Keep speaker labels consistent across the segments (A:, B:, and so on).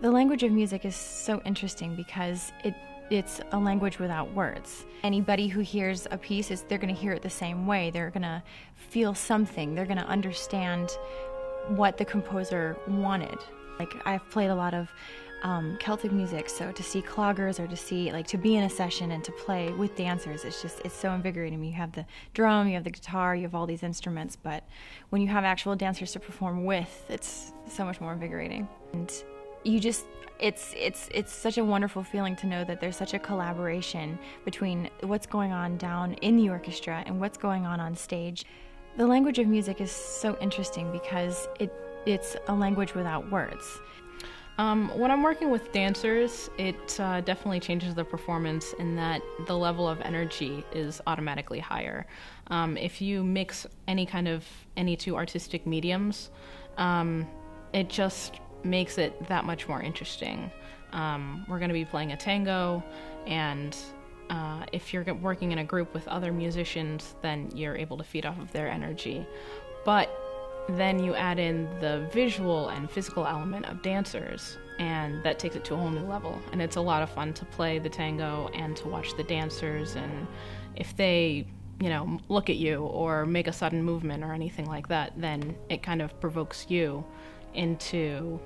A: The language of music is so interesting because it's a language without words. Anybody who hears a piece, they're going to hear it the same way. They're going to feel something. They're going to understand what the composer wanted. Like, I've played a lot of Celtic music, so to see cloggers or to be in a session and to play with dancers, it's so invigorating. You have the drum, you have the guitar, you have all these instruments, but when you have actual dancers to perform with, it's so much more invigorating. And it's such a wonderful feeling to know that there's such a collaboration between what's going on down in the orchestra and what's going on stage. The language of music is so interesting because it's a language without words.
B: When I'm working with dancers, it definitely changes the performance in that the level of energy is automatically higher. If you mix any two artistic mediums, it just makes it that much more interesting. We're going to be playing a tango, and if you're working in a group with other musicians, then you're able to feed off of their energy. But then you add in the visual and physical element of dancers, and that takes it to a whole new level. And it's a lot of fun to play the tango and to watch the dancers, and if they, look at you or make a sudden movement or anything like that, then it kind of provokes you into,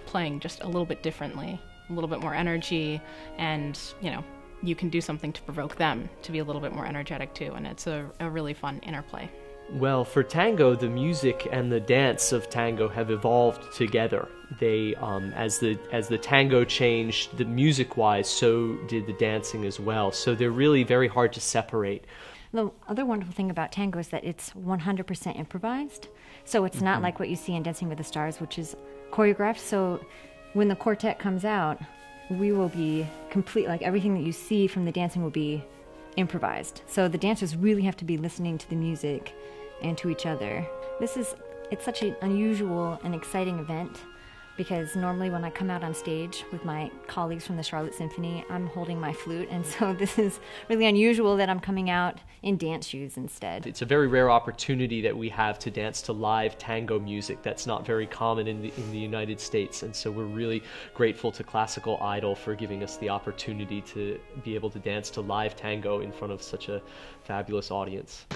B: playing just a little bit differently, a little bit more energy, and, you can do something to provoke them to be a little bit more energetic too, and it's a really fun interplay.
C: Well, for tango, the music and the dance of tango have evolved together. They, as the tango changed, the music-wise, so did the dancing as well. So they're really very hard to separate.
D: The other wonderful thing about tango is that it's 100% improvised. So it's not like what you see in Dancing with the Stars, which is choreographed. So when the quartet comes out, we will be complete, like everything that you see from the dancing will be improvised. So the dancers really have to be listening to the music and to each other. It's such an unusual and exciting event, because normally when I come out on stage with my colleagues from the Charlotte Symphony, I'm holding my flute, and so this is really unusual that I'm coming out in dance shoes instead.
C: It's a very rare opportunity that we have to dance to live tango music. That's not very common in the United States, and so we're really grateful to Classical Idol for giving us the opportunity to be able to dance to live tango in front of such a fabulous audience.